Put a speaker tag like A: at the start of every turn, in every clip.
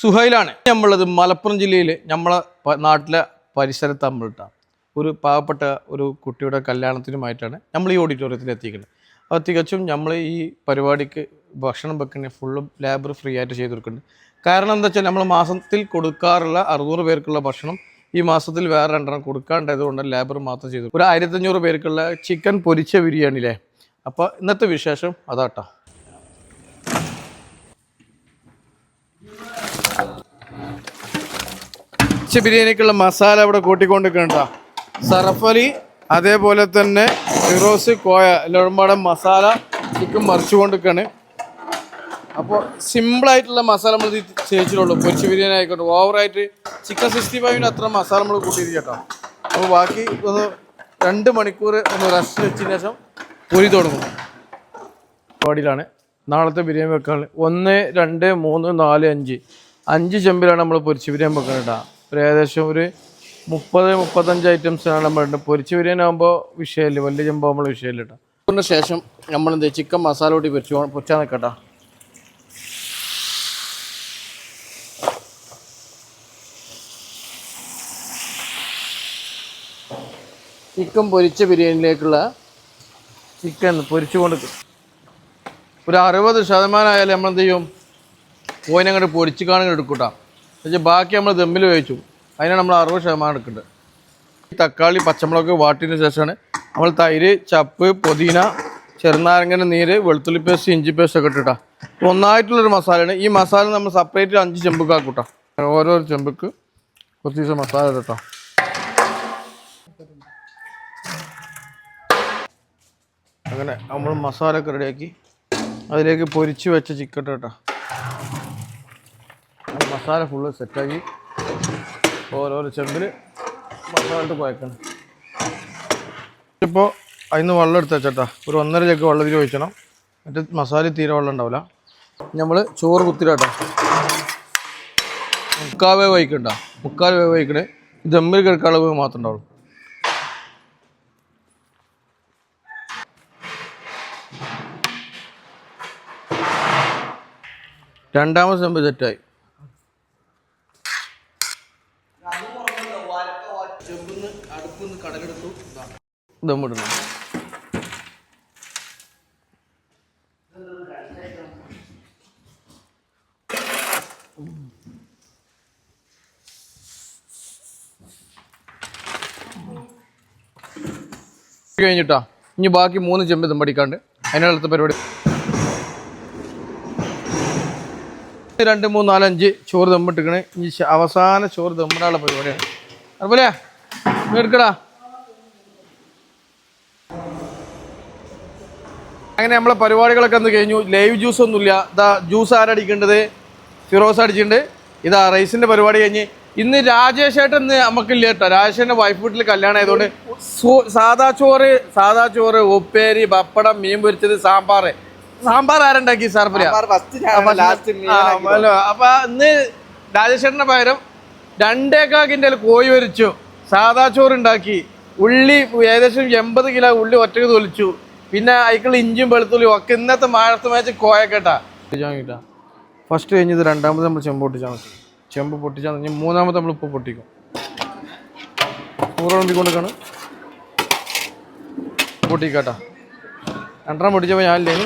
A: സുഹൈലാണ് നമ്മളുള്ളത് മലപ്പുറം ജില്ലയിൽ നമ്മളെ നാട്ടിലെ പരിസരത്ത് നമ്മളിട്ടാണ് ഒരു പാവപ്പെട്ട ഒരു കുട്ടിയുടെ കല്യാണത്തിനുമായിട്ടാണ് നമ്മൾ ഈ ഓഡിറ്റോറിയത്തിൽ എത്തിക്കുന്നത്. അപ്പോൾ തികച്ചും നമ്മൾ ഈ പരിപാടിക്ക് ഭക്ഷണം വെക്കുന്ന ഫുള്ളും ലേബർ ഫ്രീ ആയിട്ട് ചെയ്ത് കൊടുക്കുന്നുണ്ട്. കാരണം എന്താ വെച്ചാൽ നമ്മൾ മാസത്തിൽ കൊടുക്കാറുള്ള 600 പേർക്കുള്ള ഭക്ഷണം ഈ മാസത്തിൽ വേറെ 2 കൊടുക്കാണ്ടായതുകൊണ്ട് ലേബർ മാത്രം ചെയ്തു. ഒരു 1500 പേർക്കുള്ള ചിക്കൻ പൊരിച്ച ബിരിയാണിയില്ലേ. അപ്പോൾ ഇന്നത്തെ വിശേഷം അതാട്ടോ. ബിരിയാണിക്കുള്ള മസാല ഇവിടെ കൂട്ടിക്കൊണ്ടിരിക്കണ്ട സർഫലി, അതേപോലെ തന്നെ ഫിറോസ്, കോയ എല്ലാം മസാല ചിക്കൻ മറിച്ചുകൊണ്ടിരിക്കുകയാണ്. അപ്പോൾ സിമ്പിളായിട്ടുള്ള മസാല നമ്മൾ ചേച്ചിട്ടുള്ളൂ. പൊരിച്ച ബിരിയാണി ആയിക്കോട്ടെ. ഓവറായിട്ട് ചിക്കൻ 65 അത്ര മസാല നമ്മൾ കൂട്ടിയിരിക്കട്ടോ. അപ്പോൾ ബാക്കി ഒന്ന് 2 മണിക്കൂർ ഒന്ന് റെസ്റ്റ് വെച്ചതിന് ശേഷം പൊരി തുടങ്ങും. പരിപാടിയിലാണ് നാളത്തെ ബിരിയാണി വെക്കാൻ 1, 2, 3, 4, 5 ചെമ്പിലാണ് നമ്മൾ പൊരിച്ച ബിരിയാണി വെക്കുന്നത് കേട്ടോ. ഒരു ഏകദേശം ഒരു 30-35 ഐറ്റംസാണ് നമ്മളുണ്ട്. പൊരിച്ച ബിരിയാണി ആകുമ്പോൾ വിഷയമില്ല, വലിയ ചെമ്പാകുമ്പോൾ വിഷയമില്ല കേട്ടോ. അതിന് ശേഷം നമ്മളെന്ത് ചിക്കൻ മസാല കൂട്ടി പൊരിച്ചാൽ നിൽക്കട്ടോ. ചിക്കൻ പൊരിച്ച ബിരിയാണിയിലേക്കുള്ള ചിക്കൻ പൊരിച്ചുകൊണ്ട് ഒരു 60% ആയാലും നമ്മളെന്ത് ചെയ്യും, കോയിനങ്ങോട്ട് പൊരിച്ച് കാണുക എടുക്കൂട്ടാ. എന്നുവെച്ചാൽ ബാക്കി നമ്മൾ ദമ്മിൽ വേവിച്ചു, അതിനാണ് നമ്മൾ 60% എടുക്കേണ്ടത്. തക്കാളി പച്ചമുളക് വാട്ടിന് ശേഷമാണ് നമ്മൾ തൈര്, ചപ്പ്, പുതിന, ചെറുനാരങ്ങൻ്റെ നീര്, വെളുത്തുള്ളി പേസ്റ്റ്, ഇഞ്ചി പേസ്റ്റ് ഒക്കെ ഇട്ടിട്ടാ ഒന്നായിട്ടുള്ളൊരു മസാലയാണ്. ഈ മസാല നമ്മൾ സെപ്പറേറ്റ് 5 ചെമ്പുക്ക് ആക്കൂട്ടാ. ഓരോ ചെമ്പുക്ക് കുറച്ച് ദിവസം മസാല ഇട്ടോ. അങ്ങനെ നമ്മൾ മസാല ഒക്കെ റെഡിയാക്കി അതിലേക്ക് പൊരിച്ച് വെച്ച ചിക്കൻ കേട്ടോ. മസാല ഫുള്ള് സെറ്റാക്കി ഓരോരോ ചെമ്പിൽ മസാല ഇട്ട് കുഴക്കണം. ഇപ്പോൾ അതിന് വെള്ളം എടുത്ത് വെച്ചേട്ടാ. ഒരു 1.5 ജഗ് വെള്ളത്തിൽ ഒഴിക്കണം. മറ്റേ മസാല തീരെ വെള്ളം ഉണ്ടാവില്ല. നമ്മൾ ചോറ് കുത്തിരാട്ടോ. 3/4 വേവ് വയ്ക്കണ്ട, 3/4 വേവ് വയ്ക്കണേ. ദമ്മിൽ കിടക്കാനുള്ള വേവ് മാത്രമേ ഉണ്ടാവുള്ളൂ. രണ്ടാമത്തെ ചെമ്പ് സെറ്റായി. അടുപ്പിന്ന് കടലെടുത്തു ദമ്മിടണം. കഴിഞ്ഞിട്ടാ ഇനി ബാക്കി 3 ചെമ്പ് ദമ്മടിക്കാണ്ട് അതിനടുത്ത പരിപാടി 2, 3, 4, 5 ചോറ് ദമ്മിട്ടിക്കണേ. ഇനി അവസാന ചോറ് ദമ്മിടാനുള്ള പരിപാടിയാണ്. അതുപോലെ എടുക്കടാ. അങ്ങനെ നമ്മളെ പരിപാടികളൊക്കെ ഒന്ന് കഴിഞ്ഞു. ലൈവ് ജ്യൂസ് ഒന്നുമില്ല. ഇതാ ജ്യൂസ് ആരടിക്കേണ്ടത്? ഫിറോസ് അടിച്ചിട്ടുണ്ട്. ഇതാ റൈസിൻ്റെ പരിപാടി കഴിഞ്ഞ് ഇന്ന് രാജേഷേട്ടൻ നമുക്കില്ല കേട്ടോ. രാജേഷേട്ടൻ്റെ വൈഫ് വീട്ടിൽ കല്യാണം ആയതുകൊണ്ട് സാദാ ചോറ്, ഉപ്പേരി, പപ്പടം, മീൻ പൊരിച്ചത്, സാമ്പാർ ആരുണ്ടാക്കി? സാർപ്പല. അപ്പൊ ഇന്ന് രാജേഷേട്ടന്റെ പകരം 2 കിലോ കോഴി പൊരിച്ചു, സാദാ ചോറുണ്ടാക്കി, ഉള്ളി ഏകദേശം 80 കിലോ ഉള്ളി ഒറ്റക്ക് തൊലിച്ചു, പിന്നെ അതിക്കുള്ള ഇഞ്ചും വെളുത്തുള്ളിയും ഒക്കെ ഇന്നത്തെ മാഴത്ത് മേച്ച് കോയക്കേട്ടാ. ഫസ്റ്റ് കഴിഞ്ഞത് രണ്ടാമത് നമ്മൾ ചെമ്പ് പൊട്ടിച്ചാൽ മതി. ചെമ്പ് പൊട്ടിച്ചാൽ കഴിഞ്ഞാൽ മൂന്നാമത് നമ്മൾ ഉപ്പ് പൊട്ടിക്കും. കൊണ്ടിക്കാണ് പൊട്ടിക്കാട്ടാ. 2 പൊട്ടിച്ചപ്പോൾ ഞാനില്ലേ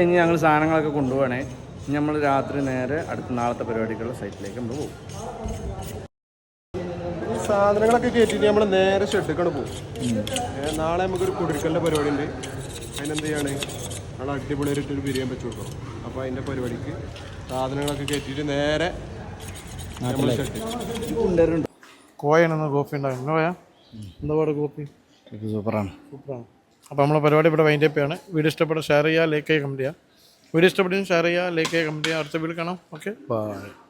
B: ഇനി ഞങ്ങൾ സാധനങ്ങളൊക്കെ കൊണ്ടുപോകണേ. ഇനി നമ്മൾ രാത്രി നേരെ അടുത്ത നാളത്തെ പരിപാടിക്കുള്ള സൈറ്റിലേക്ക് നമ്മൾ പോകും.
C: ഈ സാധനങ്ങളൊക്കെ കയറ്റിയിട്ട് നമ്മൾ നേരെ ഷെഡിക്കാണ് പോകും. നാളെ നമുക്കൊരു കുടിരിക്കലിൻ്റെ പരിപാടി ഉണ്ട്. അതിനെന്ത് ചെയ്യാണ്, നമ്മൾ അടിപൊളിയായിട്ടൊരു ബിരിയാണി വെച്ച് കൊടുക്കണം. അപ്പോൾ അതിൻ്റെ പരിപാടിക്ക് സാധനങ്ങളൊക്കെ കയറ്റിയിട്ട് നേരെ നമ്മൾ ഷെഡ്.
A: കോയാണെന്ന് കോഫി ഉണ്ടാകും. എന്താ പാട് കോഫി?
B: സൂപ്പറാണ്.
A: അപ്പോൾ നമ്മളെ പരിപാടി ഇവിടെ വൈൻഡ് അപ്പ് ആണ്. വീഡിയോ ഇഷ്ടപ്പെട്ട ഷെയർ ചെയ്യുക, ലൈക്ക് ചെയ്യുക, കമൻറ്റ് ചെയ്യുക. വീഡിയോ ഇഷ്ടപ്പെട്ടെങ്കിൽ ഷെയർ ചെയ്യുക, ലൈക്ക് ചെയ്യുക, കമൻറ്റ് ചെയ്യുക. അടുത്ത വീഡിയോ കാണാം. Okay, by.